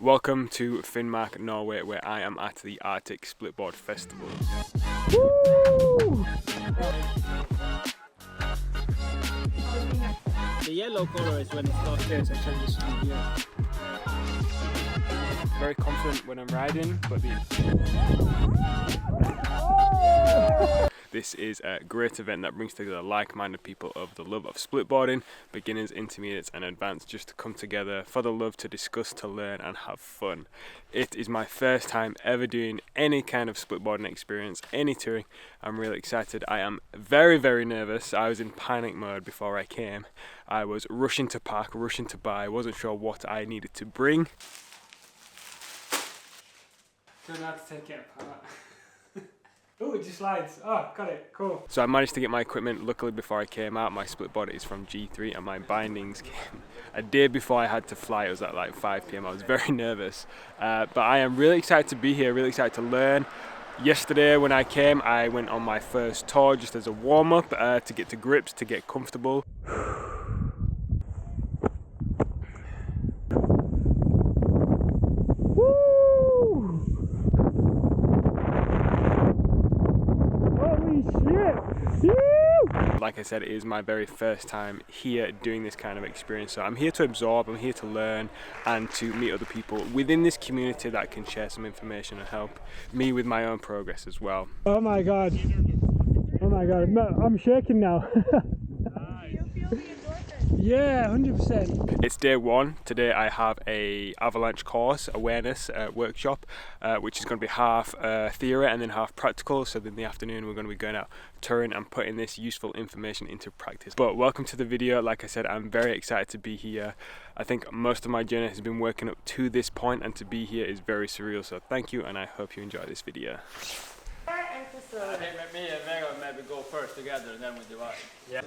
Welcome to Finnmark, Norway, where I am at the Arctic Splitboard Festival. Woo! The yellow color is when it starts there, so I turn this on here. Very confident when I'm riding, but this is a great event that brings together like-minded people of the love of splitboarding, beginners, intermediates and advanced, just to come together for the love to discuss, to learn and have fun. It is my first time ever doing any kind of splitboarding experience, any touring. I'm really excited. I am very nervous. I was in panic mode before I came. I was rushing to pack, rushing to buy, wasn't sure what I needed to bring. Don't know how to take it apart. Oh, it just slides. Oh, got it. Cool. So I managed to get my equipment. Luckily, before I came out, my splitboard is from G3 and my bindings came a day before I had to fly. It was at like 5 p.m. I was very nervous. But I am really excited to be here, really excited to learn. Yesterday when I came, I went on my first tour just as a warm-up to get to grips, to get comfortable. Like I said, it is my very first time here doing this kind of experience, so I'm here to absorb, I'm here to learn and to meet other people within this community that can share some information and help me with my own progress as well. Oh my god, I'm shaking now. Yeah, 100%. It's day one. Today I have a Avalanche course awareness workshop, which is going to be half theory and then half practical. So in the afternoon we're going to be going out touring and putting this useful information into practice. But welcome to the video. Like I said, I'm very excited to be here. I think most of my journey has been working up to this point, and to be here is very surreal. So thank you, and I hope you enjoy this video. I think me and Vega maybe go first together and then we divide. Yeah.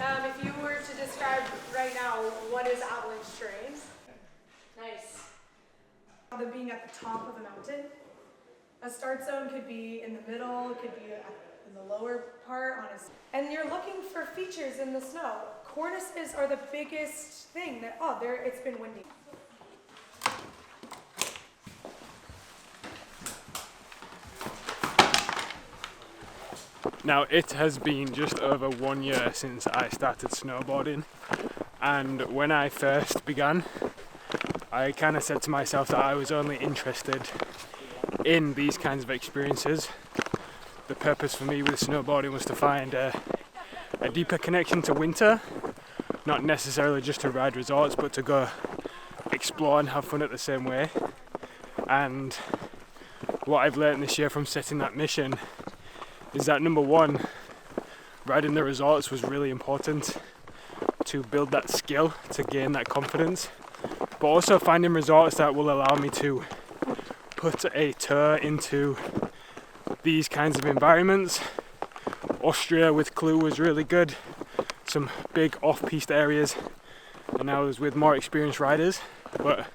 If you were to describe right now, what is avalanche terrain? Nice. Them being at the top of a mountain. A start zone could be in the middle, could be in the lower part. And you're looking for features in the snow. Cornices are the biggest thing that, it's been windy. Now, it has been just over 1 year since I started snowboarding, and when I first began, I kind of said to myself that I was only interested in these kinds of experiences. The purpose for me with snowboarding was to find a deeper connection to winter, not necessarily just to ride resorts, but to go explore and have fun at the same way. And what I've learned this year from setting that mission is that, number one, riding the resorts was really important to build that skill, to gain that confidence, but also finding resorts that will allow me to put a tour into these kinds of environments. Austria with Clue was really good, some big off-piste areas, and I was with more experienced riders. But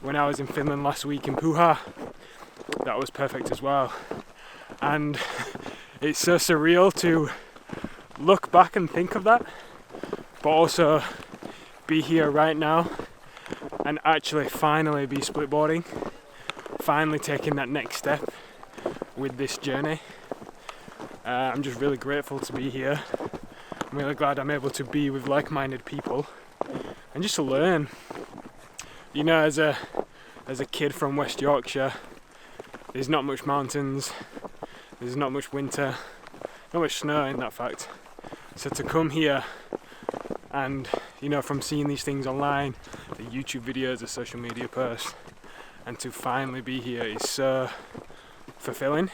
when I was in Finland last week in Puha, that was perfect as well. And it's so surreal to look back and think of that, but also be here right now and actually finally be splitboarding, finally taking that next step with this journey. I'm just really grateful to be here. I'm really glad I'm able to be with like-minded people and just to learn. You know, as a kid from West Yorkshire, there's not much mountains, there's not much winter, not much snow in that fact. So to come here and, you know, from seeing these things online, the YouTube videos, the social media posts, and to finally be here is so fulfilling.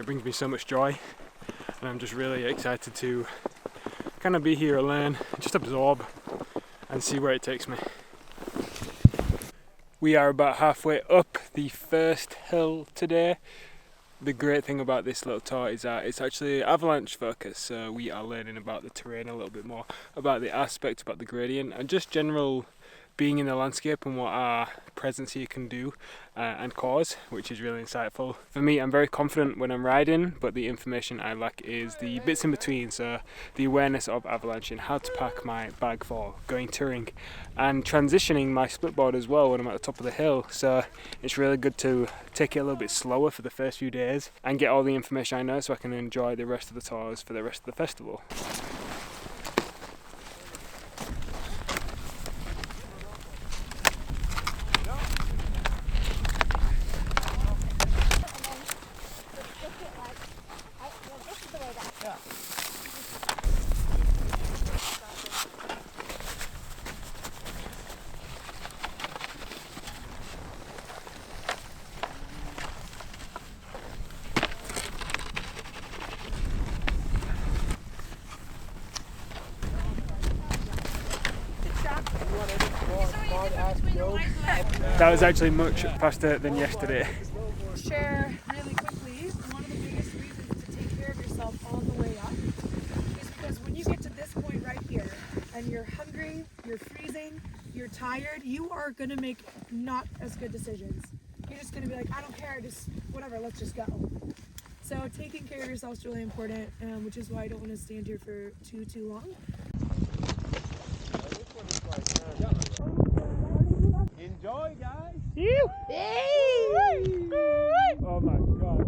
It brings me so much joy, and I'm just really excited to kind of be here and learn, just absorb and see where it takes me. We are about halfway up the first hill today. The great thing about this little tour is that it's actually avalanche focused, so we are learning about the terrain a little bit more, about the aspect, about the gradient, and just general being in the landscape and what our presence here can do and cause, which is really insightful. For me, I'm very confident when I'm riding, but the information I lack is the bits in between, so the awareness of avalanche and how to pack my bag for going touring and transitioning my splitboard as well when I'm at the top of the hill. So it's really good to take it a little bit slower for the first few days and get all the information I know so I can enjoy the rest of the tours for the rest of the festival. That was actually much faster than yesterday. Share really quickly, one of the biggest reasons to take care of yourself on the way up is because when you get to this point right here and you're hungry, you're freezing, you're tired, you are going to make not as good decisions. You're just going to be like, I don't care, just whatever, let's just go. So taking care of yourself is really important, which is why I don't want to stand here for too long. Enjoy, guys! Oh my god.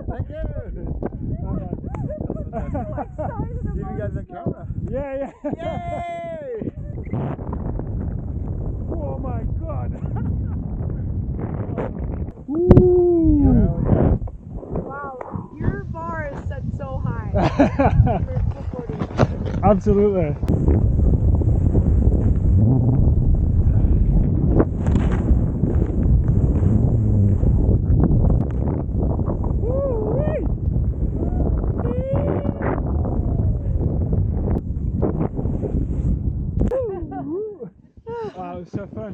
Thank you! Even got the camera. Yeah. Yay! Oh my god. Wow, your bar is set so high for splitboarding. Absolutely. Wow, it was so fun.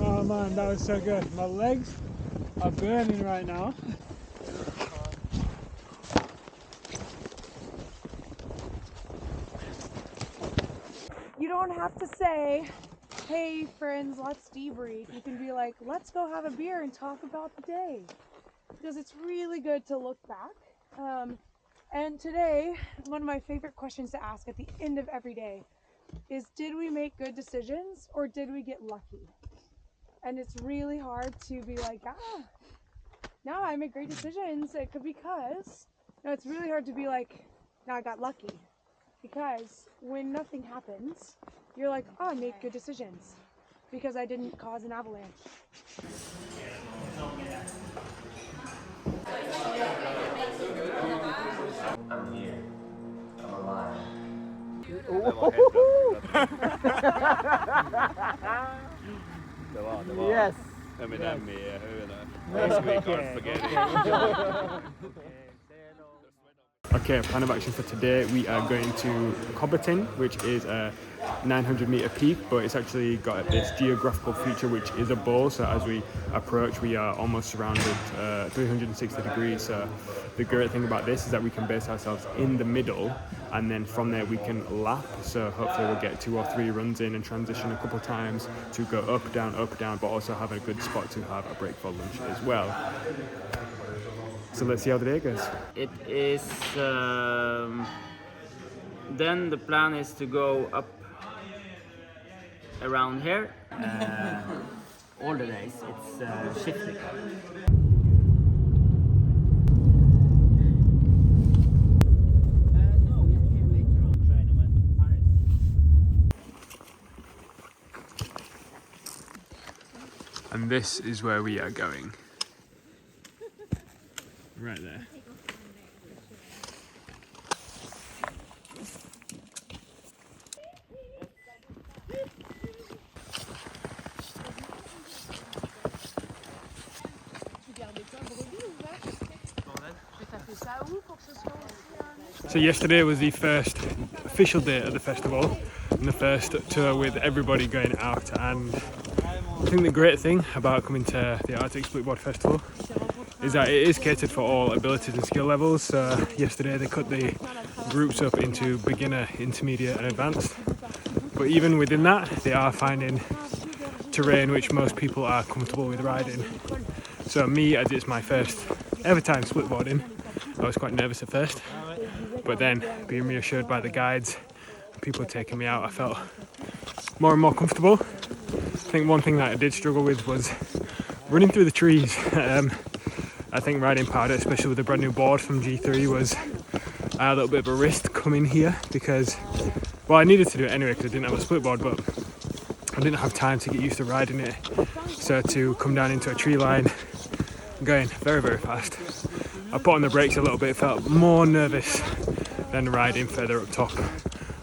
Oh man, that was so good. My legs are burning right now. You don't have to say, hey friends, let's debrief. You can be like, let's go have a beer and talk about the day. Because it's really good to look back. And today, one of my favorite questions to ask at the end of every day is, did we make good decisions or did we get lucky? And it's really hard to be like, no, I made great decisions. It could because, no, it's really hard to be like, no, I got lucky. Because when nothing happens, you're like, oh, I made good decisions because I didn't cause an avalanche. I'm here. I'm alive. Yes! Jag menar med huvudet. Okay, plan of action for today. We are going to Langfjordbotn, which is a 900-meter peak, but it's actually got this geographical feature which is a bowl, so as we approach we are almost surrounded 360 degrees. So the great thing about this is that we can base ourselves in the middle, and then from there we can lap, so hopefully we'll get 2 or 3 runs in and transition a couple of times to go up, down, but also have a good spot to have a break for lunch as well. So let's see how the day goes. It is, then the plan is to go up around here. All the days, it's shifting. No, we came later on, trying to went to Paris. And this is where we are going. Right there. So yesterday was the first official day of the festival and the first tour with everybody going out, and I think the great thing about coming to the Arctic Splitboard Festival is that it is catered for all abilities and skill levels. So yesterday they cut the groups up into beginner, intermediate and advanced, but even within that they are finding terrain which most people are comfortable with riding. So me, as it's my first ever time splitboarding, I was quite nervous at first, but then being reassured by the guides, people taking me out, I felt more and more comfortable. I think one thing that I did struggle with was running through the trees. I think riding powder, especially with a brand new board from G3, was a little bit of a risk coming here because, well, I needed to do it anyway because I didn't have a splitboard, but I didn't have time to get used to riding it. So to come down into a tree line, going very, very fast, I put on the brakes a little bit, felt more nervous than riding further up top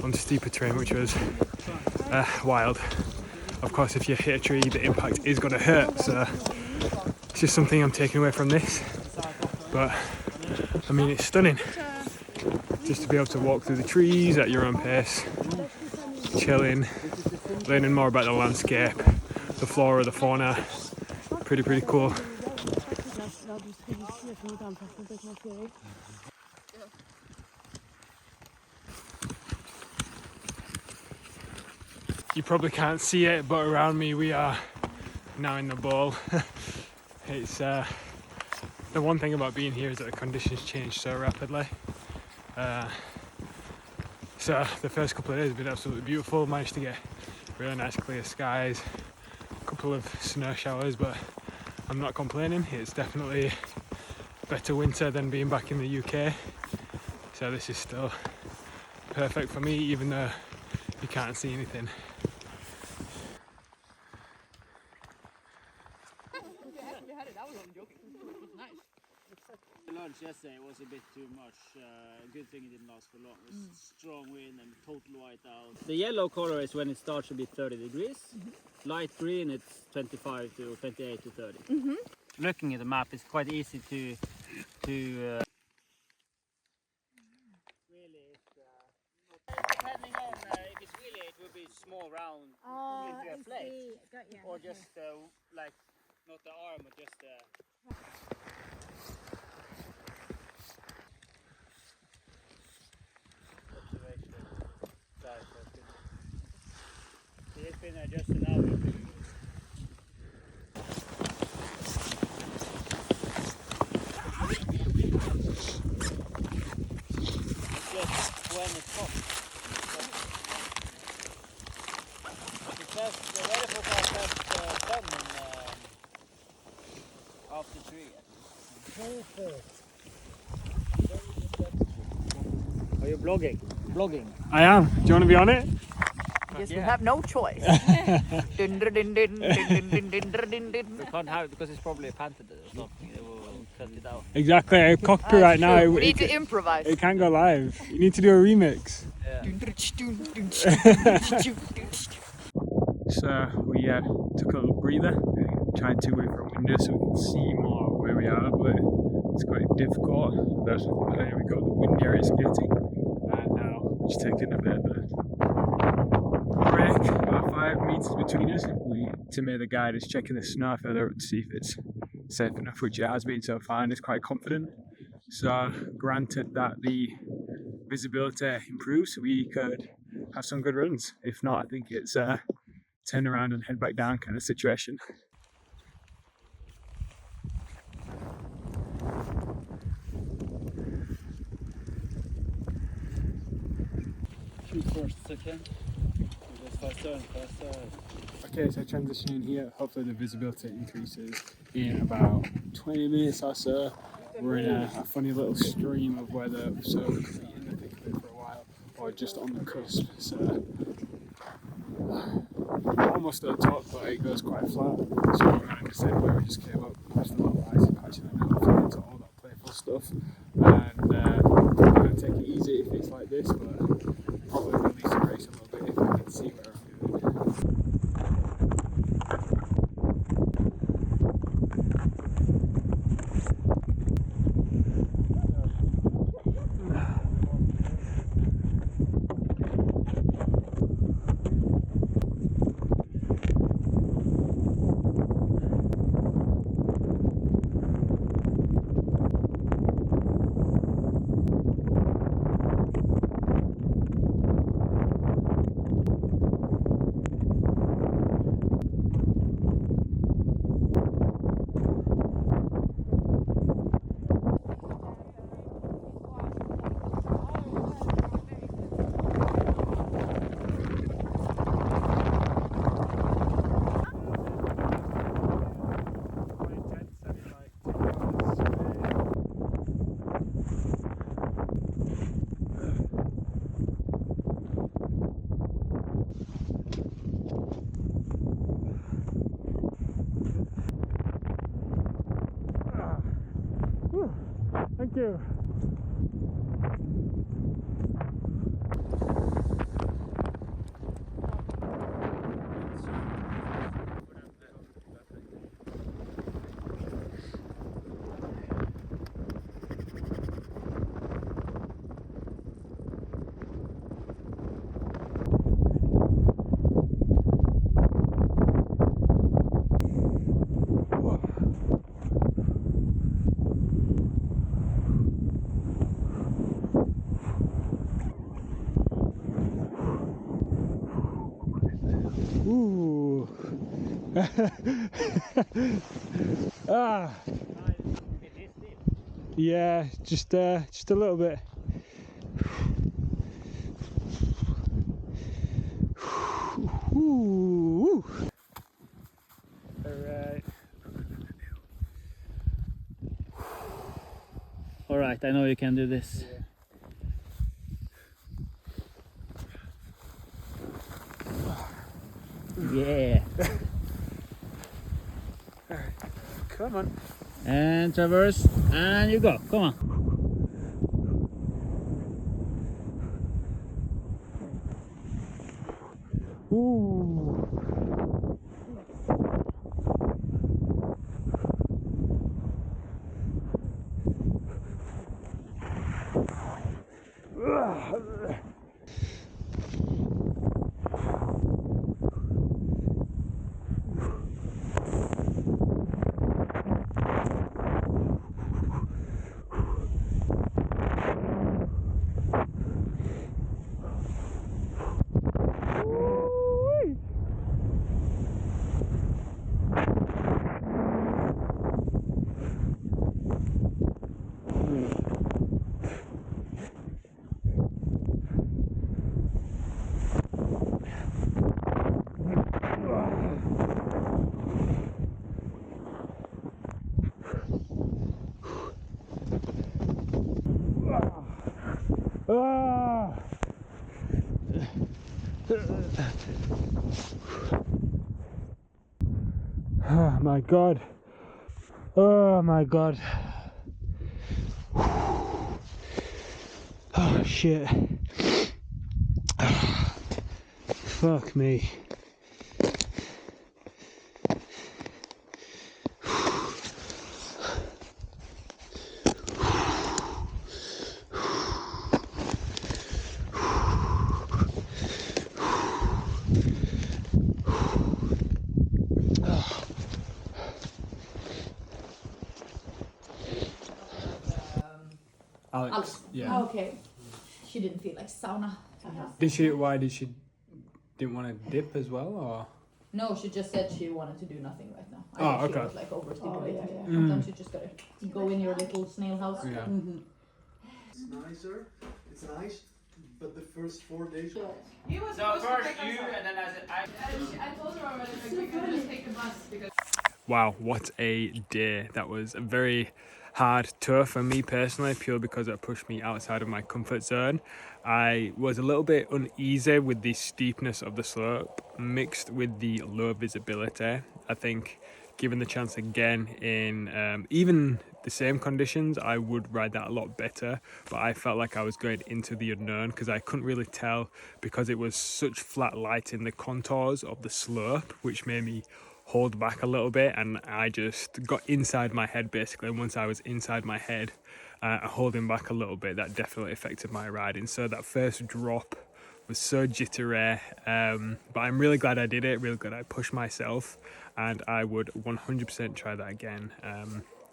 on steeper terrain, which was wild. Of course, if you hit a tree, the impact is going to hurt, so it's just something I'm taking away from this. But I mean, it's stunning just to be able to walk through the trees at your own pace, chilling, learning more about the landscape, the flora, the fauna. Pretty cool. You probably can't see it, but around me we are now in the bowl. It's the one thing about being here is that the conditions change so rapidly. So the first couple of days have been absolutely beautiful. Managed to get really nice clear skies, a couple of snow showers, but I'm not complaining. It's definitely better winter than being back in the UK. So this is still perfect for me, even though you can't see anything. The lunch yesterday was a bit too much. Good thing it didn't last for long. It was strong wind and total whiteout. The yellow color is when it starts to be 30 degrees. Light green, it's 25 to 28 to 30. Looking at the map, it's quite easy to really, depending on if it's really, it will be small round into a plate, or just like not the arm, but just it's been just an hour. Just when it's hot. The weather forecast has sun after 3. Perfect. Are you blogging? I am. Do you want to be on it? Yes, we have no choice. We can't have it because it's probably patented or something. They will cut it out. Exactly. A copyright now. We need to improvise. It can't go live. You need to do a remix. So we took a little breather, tried to wait for a window so we can see more where we are, but it's quite difficult. There we go, the wind area is getting, and now we're just taking a bit of a break, about 5 meters between us. Timmy, the guide, is checking the snow further up to see if it's safe enough, which it has been so far, and is quite confident. So granted that the visibility improves, we could have some good runs. If not, I think it's turn around and head back down kind of situation. Shoot first, second. Just faster and faster. Okay, so transitioning here, hopefully the visibility increases in about 20 minutes or so. We're in a funny little stream of weather, so we could be in the thick of it for a while, or just on the cusp. So almost at the top, but it goes quite flat. So we're going to descend where we just came up past the little icy patch and then hopefully into all that playful stuff. And I'm going to take it easy if it's like this, but probably release the race a little bit if I can see where I'm going. Thank you. Ooh. Ah. Yeah, just a little bit. Ooh. Alright. Alright, I know you can do this. Yeah. Alright, come on. And traverse, and you go. Come on. Ooh. Ah. Oh my god. Oh my god. Oh shit. Fuck me. Alex. Yeah. Okay. She didn't feel like sauna. Did she? Why did she? Didn't want to dip as well, or? No, she just said she wanted to do nothing right now. I Oh, think okay. She was like overstimulated. Oh, yeah. Sometimes you just gotta go in your little snail house. Yeah. It's nicer. It's nice, but the first 4 days. You was so first you, and then I told her already that we could just take the bus because. Wow, what a day. That was a very hard tour for me personally, purely because it pushed me outside of my comfort zone. I was a little bit uneasy with the steepness of the slope mixed with the low visibility. I think given the chance again in even the same conditions, I would ride that a lot better, but I felt like I was going into the unknown because I couldn't really tell, because it was such flat light in the contours of the slope, which made me hold back a little bit, and I just got inside my head basically. And once I was inside my head, holding back a little bit, that definitely affected my riding. So that first drop was so jittery, but I'm really glad I did it, really glad I pushed myself, and I would 100% try that again.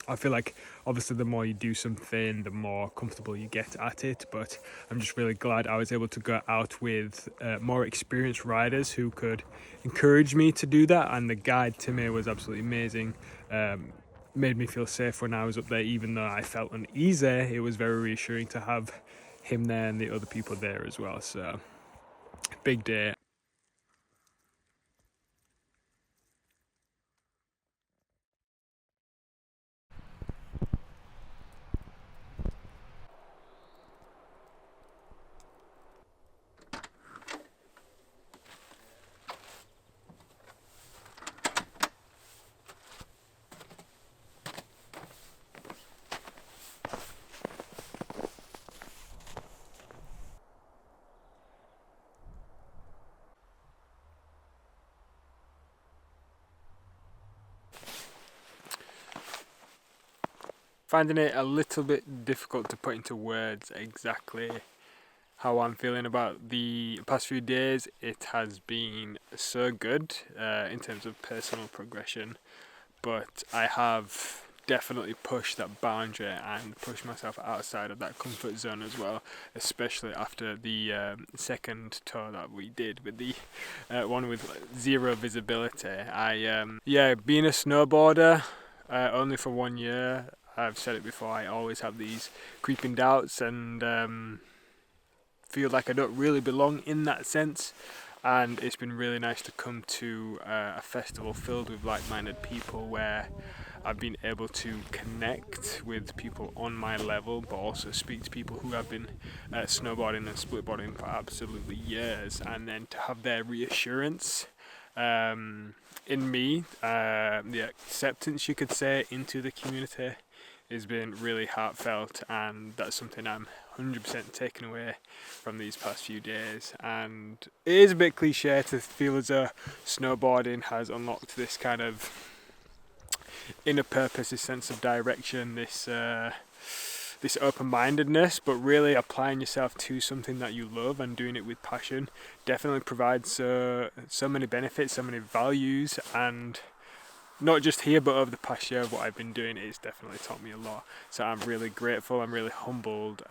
I feel like obviously the more you do something, the more comfortable you get at it, but I'm just really glad I was able to go out with more experienced riders who could encourage me to do that, and the guide to me was absolutely amazing. Made me feel safe when I was up there, even though I felt uneasy. It was very reassuring to have him there and the other people there as well, so big day. Finding it a little bit difficult to put into words exactly how I'm feeling about the past few days. It has been so good in terms of personal progression, but I have definitely pushed that boundary and pushed myself outside of that comfort zone as well, especially after the second tour that we did with the one with zero visibility. Yeah, being a snowboarder only for 1 year, I've said it before, I always have these creeping doubts and feel like I don't really belong in that sense. And it's been really nice to come to a festival filled with like-minded people where I've been able to connect with people on my level, but also speak to people who have been snowboarding and splitboarding for absolutely years, and then to have their reassurance in me, the acceptance, you could say, into the community has been really heartfelt, and that's something I'm 100% taken away from these past few days. And it is a bit cliche to feel as though snowboarding has unlocked this kind of inner purpose, this sense of direction, this open-mindedness, but really applying yourself to something that you love and doing it with passion definitely provides so many benefits, so many values. And not just here, but over the past year of what I've been doing, it's definitely taught me a lot. So I'm really grateful, I'm really humbled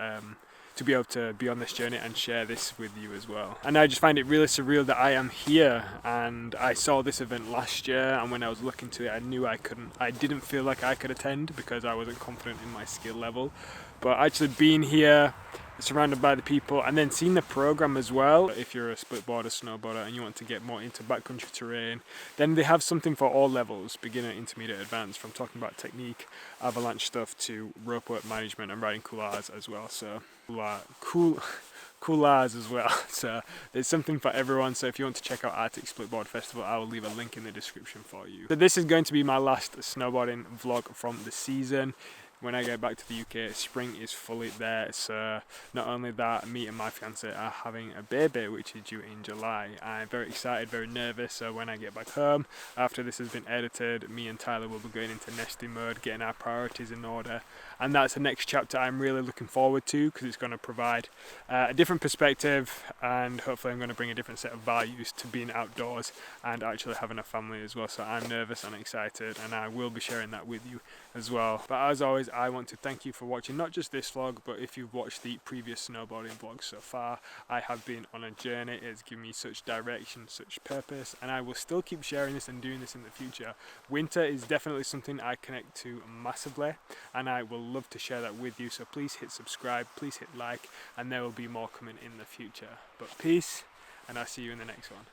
to be able to be on this journey and share this with you as well. And I just find it really surreal that I am here, and I saw this event last year, and when I was looking to it, I knew I didn't feel like I could attend because I wasn't confident in my skill level. But actually being here, surrounded by the people, and then seeing the program as well. If you're a splitboarder, snowboarder, and you want to get more into backcountry terrain, then they have something for all levels, beginner, intermediate, advanced, from talking about technique, avalanche stuff, to rope work management and riding couloirs as well. So couloirs as well. So there's something for everyone. So if you want to check out Arctic Splitboard Festival, I will leave a link in the description for you. So this is going to be my last snowboarding vlog from the season. When I get back to the UK, spring is fully there. So not only that, me and my fiance are having a baby, which is due in July. I'm very excited, very nervous. So when I get back home, after this has been edited, me and Tyler will be going into nesting mode, getting our priorities in order. And that's the next chapter I'm really looking forward to, because it's going to provide a different perspective, and hopefully I'm going to bring a different set of values to being outdoors and actually having a family as well. So I'm nervous and excited, and I will be sharing that with you as well. But as always, I want to thank you for watching not just this vlog, but if you've watched the previous snowboarding vlogs so far. I have been on a journey. It's given me such direction, such purpose, and I will still keep sharing this and doing this in the future. Winter is definitely something I connect to massively, and I will love to share that with you. So please hit subscribe, please hit like, and there will be more coming in the future. But peace, and I'll see you in the next one.